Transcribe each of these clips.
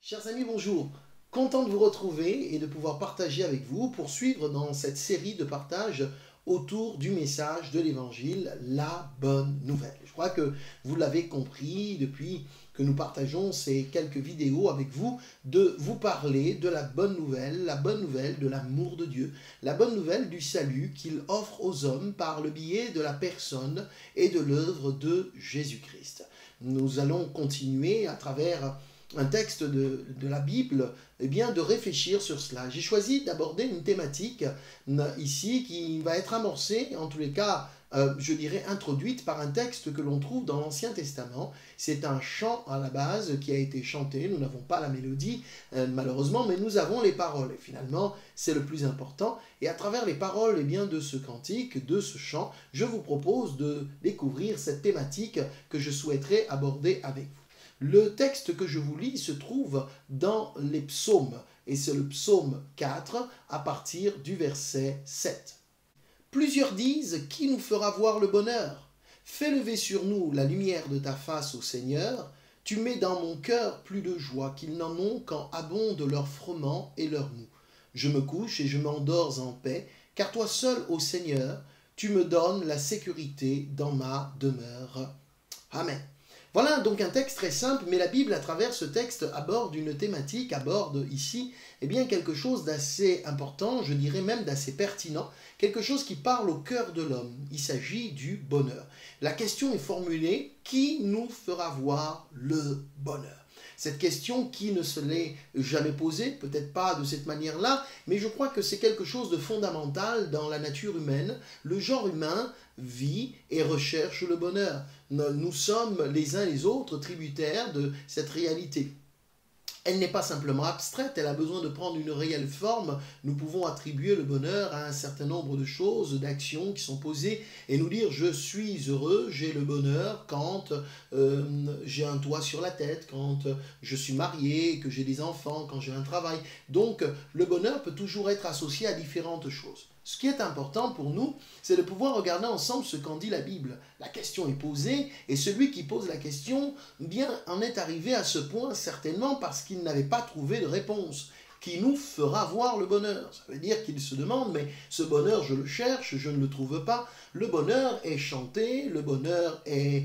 Chers amis, bonjour. Content de vous retrouver et de pouvoir partager avec vous, poursuivre dans cette série de partage autour du message de l'Évangile, la bonne nouvelle. Je crois que vous l'avez compris depuis que nous partageons ces quelques vidéos avec vous, de vous parler de la bonne nouvelle de l'amour de Dieu, la bonne nouvelle du salut qu'il offre aux hommes par le biais de la personne et de l'œuvre de Jésus-Christ. Nous allons continuer à travers un texte de la Bible, eh bien, de réfléchir sur cela. J'ai choisi d'aborder une thématique ici qui va être amorcée, en tous les cas, je dirais, introduite par un texte que l'on trouve dans l'Ancien Testament. C'est un chant à la base qui a été chanté. Nous n'avons pas la mélodie, malheureusement, mais nous avons les paroles. Et finalement, c'est le plus important. Et à travers les paroles eh bien, de ce cantique, de ce chant, je vous propose de découvrir cette thématique que je souhaiterais aborder avec vous. Le texte que je vous lis se trouve dans les psaumes, et c'est le psaume 4 à partir du verset 7. Plusieurs disent, qui nous fera voir le bonheur? Fais lever sur nous la lumière de ta face, ô Seigneur. Tu mets dans mon cœur plus de joie qu'ils n'en ont quand abondent leur froment et leur mou. Je me couche et je m'endors en paix, car toi seul, ô Seigneur, tu me donnes la sécurité dans ma demeure. Amen. Voilà donc un texte très simple, mais la Bible, à travers ce texte, aborde une thématique, aborde ici eh bien, quelque chose d'assez important, je dirais même d'assez pertinent, quelque chose qui parle au cœur de l'homme. Il s'agit du bonheur. La question est formulée, qui nous fera voir le bonheur? Cette question, qui ne se l'est jamais posée, peut-être pas de cette manière-là, mais je crois que c'est quelque chose de fondamental dans la nature humaine. Le genre humain vit et recherche le bonheur. Nous sommes les uns les autres tributaires de cette réalité. Elle n'est pas simplement abstraite, elle a besoin de prendre une réelle forme. Nous pouvons attribuer le bonheur à un certain nombre de choses, d'actions qui sont posées et nous dire je suis heureux, j'ai le bonheur quand j'ai un toit sur la tête, quand je suis marié, que j'ai des enfants, quand j'ai un travail. Donc le bonheur peut toujours être associé à différentes choses. Ce qui est important pour nous, c'est de pouvoir regarder ensemble ce qu'en dit la Bible. La question est posée, et celui qui pose la question, bien, en est arrivé à ce point certainement parce qu'il n'avait pas trouvé de réponse. Qui nous fera voir le bonheur? Ça veut dire qu'il se demande, mais ce bonheur, je le cherche, je ne le trouve pas. Le bonheur est chanté, le bonheur est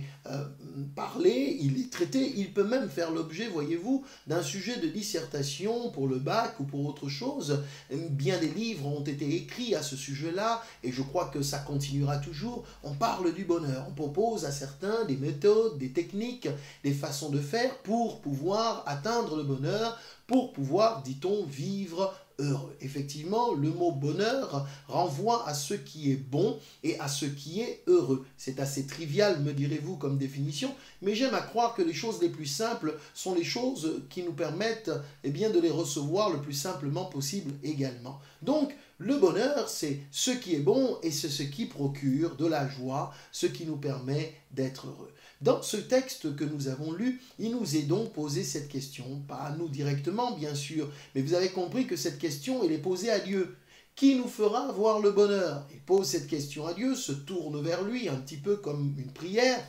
parlé, il est traité, il peut même faire l'objet, voyez-vous, d'un sujet de dissertation pour le bac ou pour autre chose. Bien des livres ont été écrits à ce sujet-là, et je crois que ça continuera toujours. On parle du bonheur, on propose à certains des méthodes, des techniques, des façons de faire pour pouvoir atteindre le bonheur, pour pouvoir, dit-on, vivre heureux. Effectivement, le mot bonheur renvoie à ce qui est bon et à ce qui est heureux. C'est assez trivial, me direz-vous, comme définition, mais j'aime à croire que les choses les plus simples sont les choses qui nous permettent eh bien, de les recevoir le plus simplement possible également. Donc, le bonheur, c'est ce qui est bon et c'est ce qui procure de la joie, ce qui nous permet d'être heureux. Dans ce texte que nous avons lu, il nous est donc posé cette question, pas à nous directement bien sûr, mais vous avez compris que cette question, elle est posée à Dieu. Qui nous fera voir le bonheur? Il pose cette question à Dieu, se tourne vers lui, un petit peu comme une prière.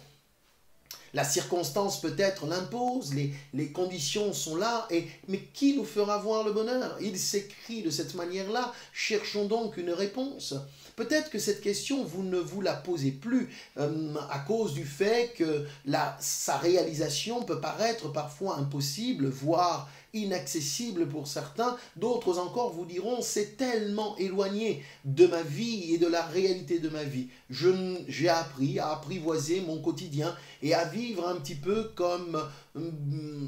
La circonstance peut-être l'impose, les conditions sont là, mais qui nous fera voir le bonheur? Il s'écrit de cette manière-là, cherchons donc une réponse. Peut-être que cette question, vous ne vous la posez plus à cause du fait que sa réalisation peut paraître parfois impossible, voire inaccessible pour certains. D'autres encore vous diront, c'est tellement éloigné de ma vie et de la réalité de ma vie. J'ai appris à apprivoiser mon quotidien et à vivre un petit peu comme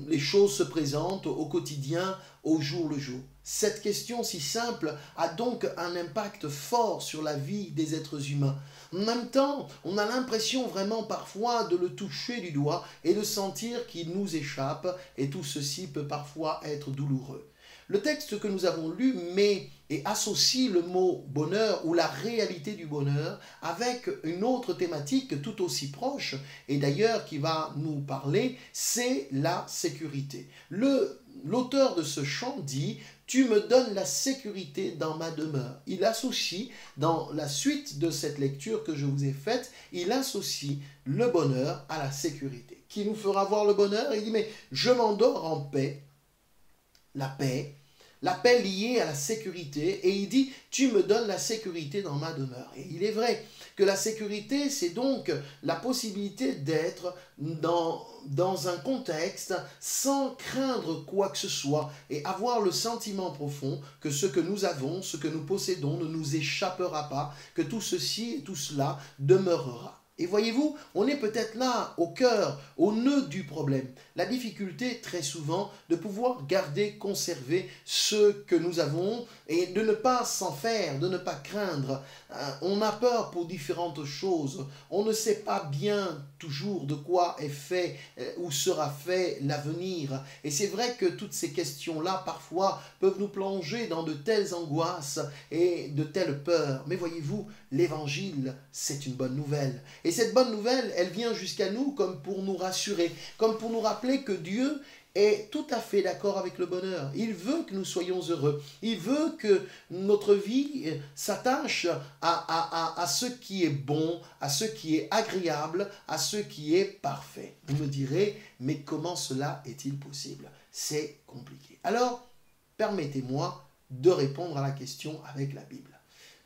les choses se présentent au quotidien, au jour le jour. Cette question si simple a donc un impact fort sur la vie des êtres humains. En même temps, on a l'impression vraiment parfois de le toucher du doigt et de sentir qu'il nous échappe, et tout ceci peut parfois être douloureux. Le texte que nous avons lu met et associe le mot bonheur ou la réalité du bonheur avec une autre thématique tout aussi proche et d'ailleurs qui va nous parler, c'est la sécurité. L'auteur de ce chant dit « Tu me donnes la sécurité dans ma demeure ». Il associe, dans la suite de cette lecture que je vous ai faite, il associe le bonheur à la sécurité. Qui nous fera voir le bonheur? Il dit « Mais je m'endors en paix ». la paix liée à la sécurité, et il dit, tu me donnes la sécurité dans ma demeure. Et il est vrai que la sécurité, c'est donc la possibilité d'être dans un contexte sans craindre quoi que ce soit et avoir le sentiment profond que ce que nous avons, ce que nous possédons ne nous échappera pas, que tout ceci et tout cela demeurera. Et voyez-vous, on est peut-être là, au cœur, au nœud du problème. La difficulté, très souvent, de pouvoir garder, conserver ce que nous avons et de ne pas s'en faire, de ne pas craindre. On a peur pour différentes choses. On ne sait pas bien toujours de quoi est fait ou sera fait l'avenir. Et c'est vrai que toutes ces questions-là, parfois, peuvent nous plonger dans de telles angoisses et de telles peurs. Mais voyez-vous, l'Évangile, c'est une bonne nouvelle. Et cette bonne nouvelle, elle vient jusqu'à nous comme pour nous rassurer, comme pour nous rappeler que Dieu est tout à fait d'accord avec le bonheur. Il veut que nous soyons heureux. Il veut que notre vie s'attache à ce qui est bon, à ce qui est agréable, à ce qui est parfait. Vous me direz, mais comment cela est-il possible? C'est compliqué. Alors, permettez-moi de répondre à la question avec la Bible.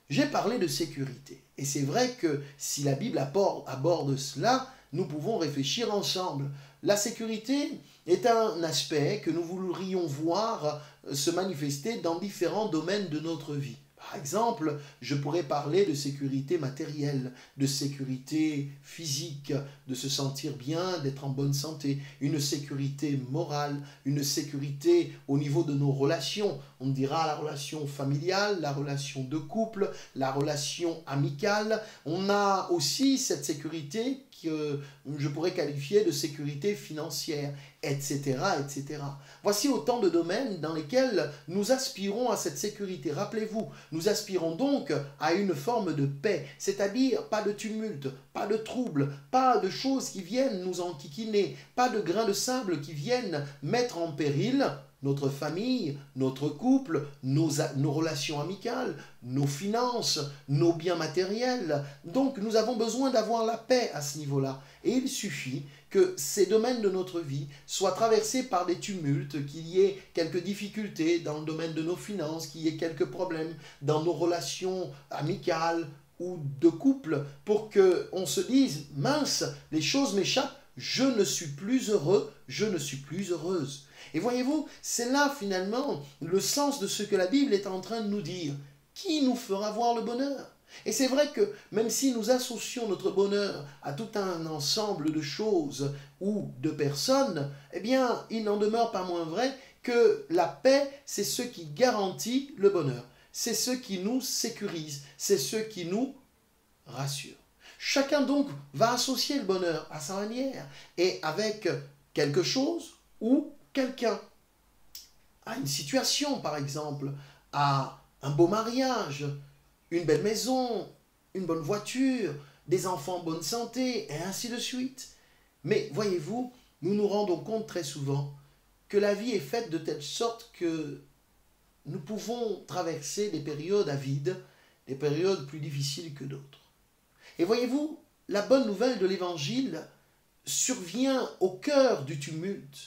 J'ai parlé de sécurité. Et c'est vrai que si la Bible aborde cela, nous pouvons réfléchir ensemble. La sécurité est un aspect que nous voudrions voir se manifester dans différents domaines de notre vie. Par exemple, je pourrais parler de sécurité matérielle, de sécurité physique, de se sentir bien, d'être en bonne santé, une sécurité morale, une sécurité au niveau de nos relations. On dira la relation familiale, la relation de couple, la relation amicale. On a aussi cette sécurité que je pourrais qualifier de sécurité financière, etc., etc. Voici autant de domaines dans lesquels nous aspirons à cette sécurité. Rappelez-vous, nous aspirons donc à une forme de paix, c'est-à-dire pas de tumulte, pas de trouble, pas de choses qui viennent nous enquiquiner, pas de grains de sable qui viennent mettre en péril notre famille, notre couple, nos relations amicales, nos finances, nos biens matériels. Donc nous avons besoin d'avoir la paix à ce niveau-là. Et il suffit que ces domaines de notre vie soient traversés par des tumultes, qu'il y ait quelques difficultés dans le domaine de nos finances, qu'il y ait quelques problèmes dans nos relations amicales ou de couple, pour qu'on se dise, mince, les choses m'échappent, je ne suis plus heureux, je ne suis plus heureuse. Et voyez-vous, c'est là finalement le sens de ce que la Bible est en train de nous dire. Qui nous fera voir le bonheur? Et c'est vrai que même si nous associons notre bonheur à tout un ensemble de choses ou de personnes, eh bien, il n'en demeure pas moins vrai que la paix, c'est ce qui garantit le bonheur. C'est ce qui nous sécurise, c'est ce qui nous rassure. Chacun donc va associer le bonheur à sa manière et avec quelque chose ou quelqu'un, à une situation par exemple, à un beau mariage, une belle maison, une bonne voiture, des enfants en bonne santé, et ainsi de suite. Mais voyez-vous, nous nous rendons compte très souvent que la vie est faite de telle sorte que nous pouvons traverser des périodes à vide, des périodes plus difficiles que d'autres. Et voyez-vous, la bonne nouvelle de l'Évangile survient au cœur du tumulte.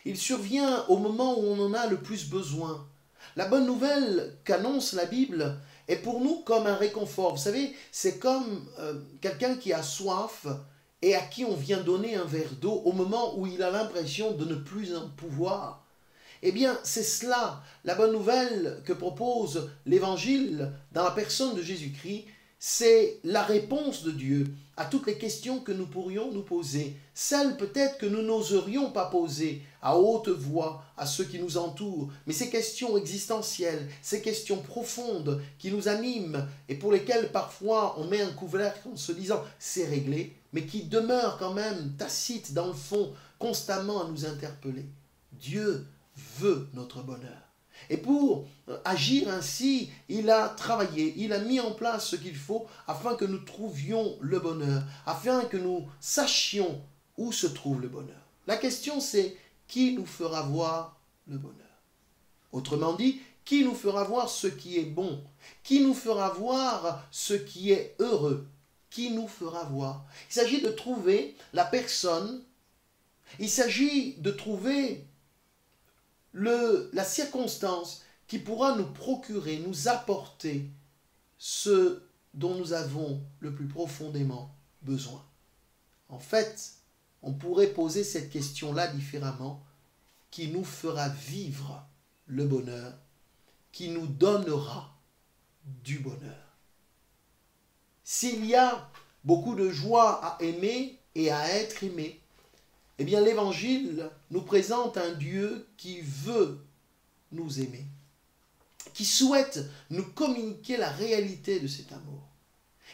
Il survient au moment où on en a le plus besoin. La bonne nouvelle qu'annonce la Bible est pour nous comme un réconfort. Vous savez, c'est comme quelqu'un qui a soif et à qui on vient donner un verre d'eau au moment où il a l'impression de ne plus en pouvoir. Eh bien, c'est cela, la bonne nouvelle que propose l'Évangile dans la personne de Jésus-Christ. C'est la réponse de Dieu à toutes les questions que nous pourrions nous poser, celles peut-être que nous n'oserions pas poser à haute voix à ceux qui nous entourent, mais ces questions existentielles, ces questions profondes qui nous animent et pour lesquelles parfois on met un couvercle en se disant c'est réglé, mais qui demeurent quand même tacites dans le fond, constamment à nous interpeller. Dieu veut notre bonheur. Et pour agir ainsi, il a travaillé, il a mis en place ce qu'il faut afin que nous trouvions le bonheur, afin que nous sachions où se trouve le bonheur. La question c'est, qui nous fera voir le bonheur? Autrement dit, qui nous fera voir ce qui est bon? Qui nous fera voir ce qui est heureux? Qui nous fera voir? Il s'agit de trouver la personne, il s'agit de trouver la circonstance qui pourra nous procurer, nous apporter ce dont nous avons le plus profondément besoin. En fait, on pourrait poser cette question-là différemment, qui nous fera vivre le bonheur, qui nous donnera du bonheur. S'il y a beaucoup de joie à aimer et à être aimé, eh bien l'Évangile nous présente un Dieu qui veut nous aimer, qui souhaite nous communiquer la réalité de cet amour.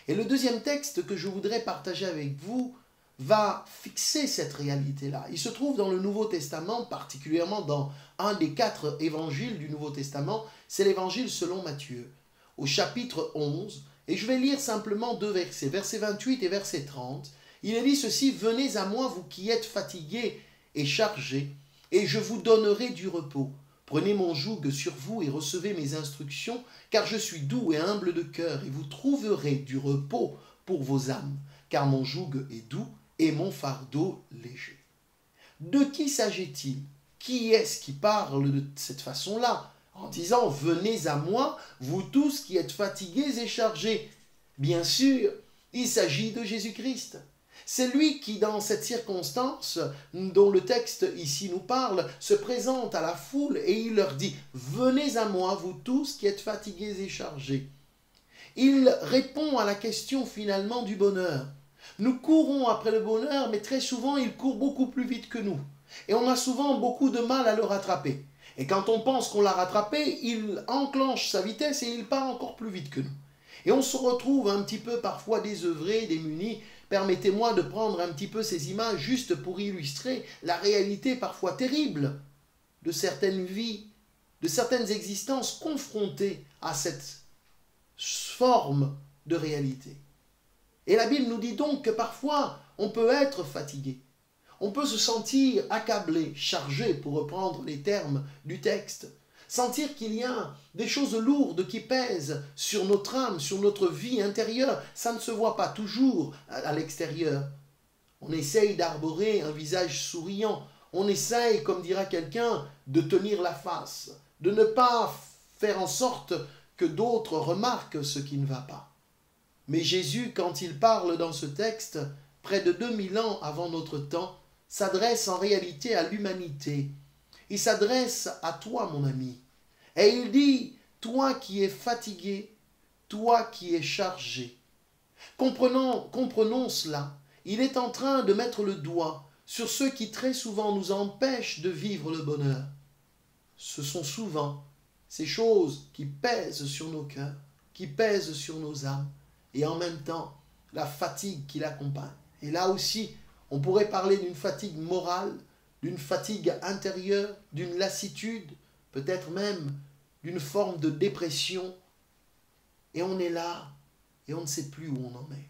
Et le deuxième texte que je voudrais partager avec vous va fixer cette réalité-là. Il se trouve dans le Nouveau Testament, particulièrement dans un des 4 évangiles du Nouveau Testament, c'est l'évangile selon Matthieu, au chapitre 11, et je vais lire simplement 2 versets, verset 28 et verset 30. Il est dit ceci: « Venez à moi, vous qui êtes fatigués et chargés, et je vous donnerai du repos. Prenez mon joug sur vous et recevez mes instructions, car je suis doux et humble de cœur, et vous trouverez du repos pour vos âmes, car mon joug est doux et mon fardeau léger. » De qui s'agit-il? Qui est-ce qui parle de cette façon-là, en disant « Venez à moi, vous tous qui êtes fatigués et chargés ». Bien sûr, il s'agit de Jésus-Christ. C'est lui qui, dans cette circonstance dont le texte ici nous parle, se présente à la foule et il leur dit « Venez à moi, vous tous qui êtes fatigués et chargés ». Il répond à la question finalement du bonheur. Nous courons après le bonheur, mais très souvent il court beaucoup plus vite que nous. Et on a souvent beaucoup de mal à le rattraper. Et quand on pense qu'on l'a rattrapé, il enclenche sa vitesse et il part encore plus vite que nous. Et on se retrouve un petit peu parfois désœuvré, démuni. Permettez-moi de prendre un petit peu ces images juste pour illustrer la réalité parfois terrible de certaines vies, de certaines existences confrontées à cette forme de réalité. Et la Bible nous dit donc que parfois on peut être fatigué, on peut se sentir accablé, chargé, pour reprendre les termes du texte, sentir qu'il y a des choses lourdes qui pèsent sur notre âme, sur notre vie intérieure. Ça ne se voit pas toujours à l'extérieur. On essaye d'arborer un visage souriant, on essaye, comme dira quelqu'un, de tenir la face, de ne pas faire en sorte que d'autres remarquent ce qui ne va pas. Mais Jésus, quand il parle dans ce texte, près de 2000 ans avant notre temps, s'adresse en réalité à l'humanité. Il s'adresse à toi, mon ami. Et il dit, toi qui es fatigué, toi qui es chargé. Comprenons cela. Il est en train de mettre le doigt sur ceux qui très souvent nous empêchent de vivre le bonheur. Ce sont souvent ces choses qui pèsent sur nos cœurs, qui pèsent sur nos âmes, et en même temps, la fatigue qui l'accompagne. Et là aussi, on pourrait parler d'une fatigue morale, d'une fatigue intérieure, d'une lassitude, peut-être même d'une forme de dépression. Et on est là, et on ne sait plus où on en est.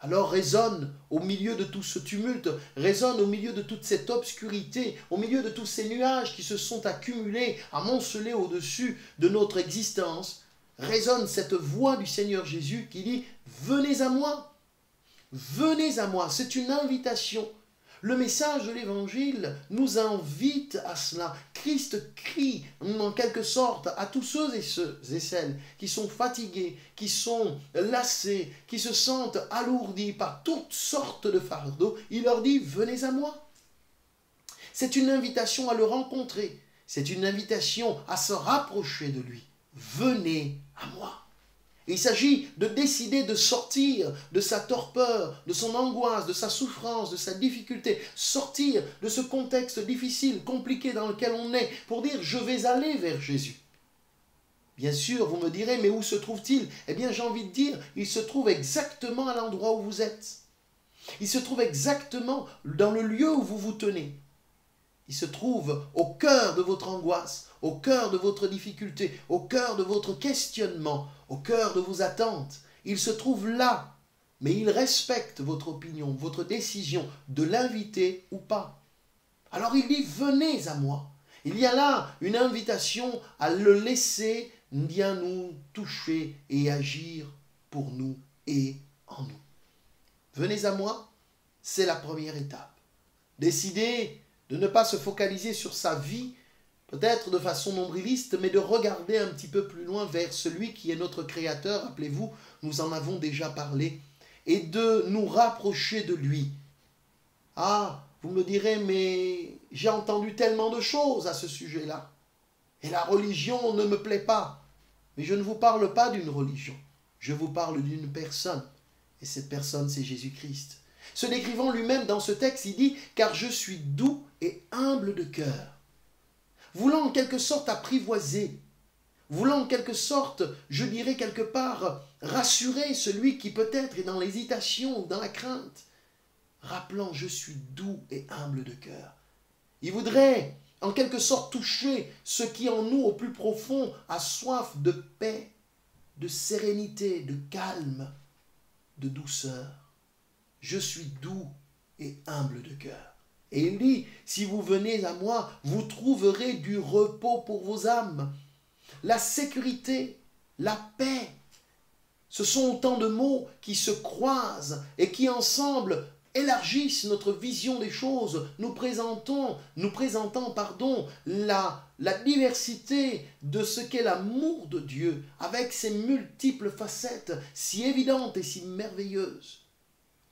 Alors résonne au milieu de tout ce tumulte, résonne au milieu de toute cette obscurité, au milieu de tous ces nuages qui se sont accumulés, amoncelés au-dessus de notre existence, résonne cette voix du Seigneur Jésus qui dit « Venez à moi ». Venez à moi, c'est une invitation. Le message de l'Évangile nous invite à cela. Christ crie en quelque sorte à tous ceux et celles qui sont fatigués, qui sont lassés, qui se sentent alourdis par toutes sortes de fardeaux. Il leur dit « Venez à moi ». C'est une invitation à le rencontrer. C'est une invitation à se rapprocher de lui. Venez à moi. Il s'agit de décider de sortir de sa torpeur, de son angoisse, de sa souffrance, de sa difficulté, sortir de ce contexte difficile, compliqué dans lequel on est, pour dire « je vais aller vers Jésus ». Bien sûr, vous me direz « mais où se trouve-t-il » Eh bien, j'ai envie de dire, il se trouve exactement à l'endroit où vous êtes. Il se trouve exactement dans le lieu où vous vous tenez. Il se trouve au cœur de votre angoisse, au cœur de votre difficulté, au cœur de votre questionnement, au cœur de vos attentes. Il se trouve là, mais il respecte votre opinion, votre décision de l'inviter ou pas. Alors il dit « venez à moi ». Il y a là une invitation à le laisser bien nous toucher et agir pour nous et en nous. Venez à moi, c'est la première étape. Décidez de ne pas se focaliser sur sa vie, peut-être de façon nombriliste, mais de regarder un petit peu plus loin vers celui qui est notre Créateur, rappelez-vous, nous en avons déjà parlé, et de nous rapprocher de lui. Ah, vous me direz, mais j'ai entendu tellement de choses à ce sujet-là, et la religion ne me plaît pas. Mais je ne vous parle pas d'une religion, je vous parle d'une personne, et cette personne c'est Jésus-Christ. Se décrivant lui-même dans ce texte, il dit « Car je suis doux et humble de cœur ». Voulant en quelque sorte apprivoiser, voulant en quelque sorte, je dirais quelque part, rassurer celui qui peut-être est dans l'hésitation ou dans la crainte, rappelant « Je suis doux et humble de cœur ». Il voudrait en quelque sorte toucher ce qui en nous au plus profond a soif de paix, de sérénité, de calme, de douceur. Je suis doux et humble de cœur. Et il dit, si vous venez à moi, vous trouverez du repos pour vos âmes. La sécurité, la paix, ce sont autant de mots qui se croisent et qui ensemble élargissent notre vision des choses, nous présentant la diversité de ce qu'est l'amour de Dieu, avec ses multiples facettes si évidentes et si merveilleuses.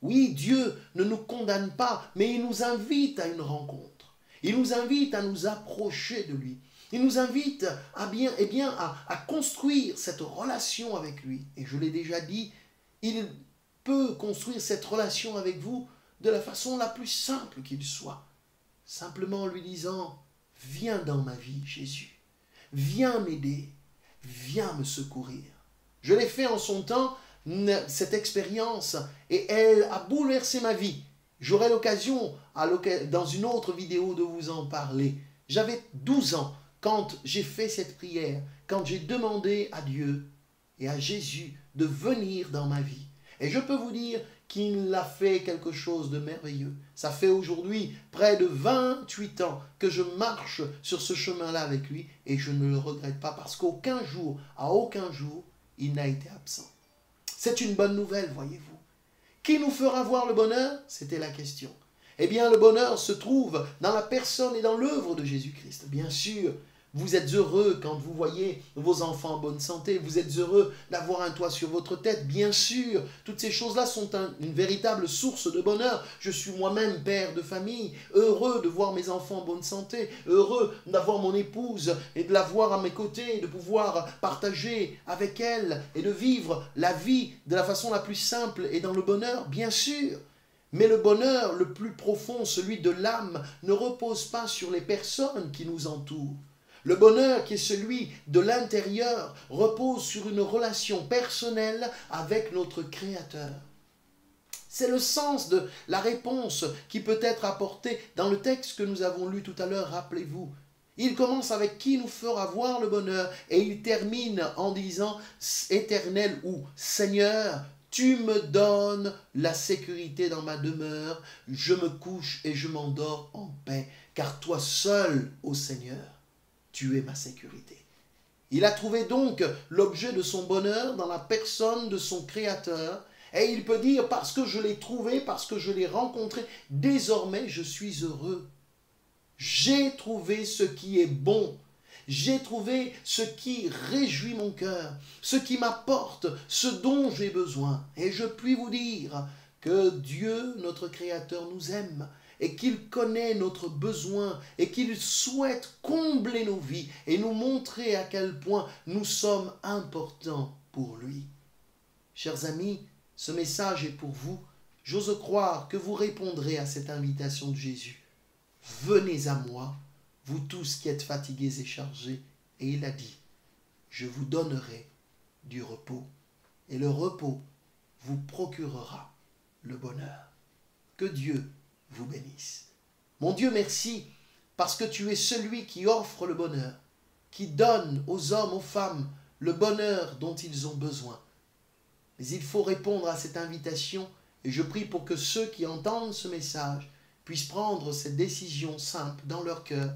Oui, Dieu ne nous condamne pas, mais il nous invite à une rencontre. Il nous invite à nous approcher de lui. Il nous invite à construire cette relation avec lui. Et je l'ai déjà dit, il peut construire cette relation avec vous de la façon la plus simple qu'il soit. Simplement en lui disant, viens dans ma vie, Jésus. Viens m'aider. Viens me secourir. Je l'ai fait en son temps, cette expérience, et elle a bouleversé ma vie. J'aurai l'occasion, dans une autre vidéo, de vous en parler. J'avais 12 ans quand j'ai fait cette prière, quand j'ai demandé à Dieu et à Jésus de venir dans ma vie. Et je peux vous dire qu'il a fait quelque chose de merveilleux. Ça fait aujourd'hui près de 28 ans que je marche sur ce chemin-là avec lui, et je ne le regrette pas parce qu'aucun jour, à aucun jour, il n'a été absent. C'est une bonne nouvelle, voyez-vous. Qui nous fera voir le bonheur? C'était la question. Eh bien, le bonheur se trouve dans la personne et dans l'œuvre de Jésus-Christ. Bien sûr, vous êtes heureux quand vous voyez vos enfants en bonne santé. Vous êtes heureux d'avoir un toit sur votre tête. Bien sûr, toutes ces choses-là sont une véritable source de bonheur. Je suis moi-même père de famille, heureux de voir mes enfants en bonne santé, heureux d'avoir mon épouse et de la voir à mes côtés, de pouvoir partager avec elle et de vivre la vie de la façon la plus simple et dans le bonheur, bien sûr. Mais le bonheur le plus profond, celui de l'âme, ne repose pas sur les personnes qui nous entourent. Le bonheur qui est celui de l'intérieur repose sur une relation personnelle avec notre Créateur. C'est le sens de la réponse qui peut être apportée dans le texte que nous avons lu tout à l'heure, rappelez-vous. Il commence avec qui nous fera voir le bonheur et il termine en disant « Éternel » ou « Seigneur ». Tu me donnes la sécurité dans ma demeure, je me couche et je m'endors en paix, car toi seul, ô Seigneur, tu es ma sécurité. Il a trouvé donc l'objet de son bonheur dans la personne de son Créateur, et il peut dire, parce que je l'ai trouvé, parce que je l'ai rencontré, désormais je suis heureux. J'ai trouvé ce qui est bon. J'ai trouvé ce qui réjouit mon cœur, ce qui m'apporte ce dont j'ai besoin. Et je puis vous dire que Dieu, notre Créateur, nous aime et qu'il connaît notre besoin et qu'il souhaite combler nos vies et nous montrer à quel point nous sommes importants pour lui. Chers amis, ce message est pour vous. J'ose croire que vous répondrez à cette invitation de Jésus. Venez à moi, vous tous qui êtes fatigués et chargés, et il a dit, je vous donnerai du repos, et le repos vous procurera le bonheur. Que Dieu vous bénisse. Mon Dieu, merci, parce que tu es celui qui offre le bonheur, qui donne aux hommes, aux femmes, le bonheur dont ils ont besoin. Mais il faut répondre à cette invitation, et je prie pour que ceux qui entendent ce message puissent prendre cette décision simple dans leur cœur,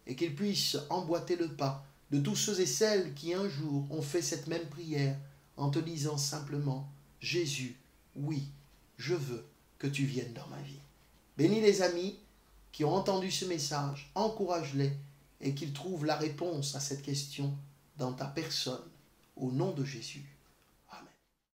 et qu'ils puissent emboîter le pas de tous ceux et celles qui un jour ont fait cette même prière en te disant simplement « Jésus, oui, je veux que tu viennes dans ma vie ». Bénis les amis qui ont entendu ce message, encourage-les et qu'il trouve la réponse à cette question dans ta personne, au nom de Jésus.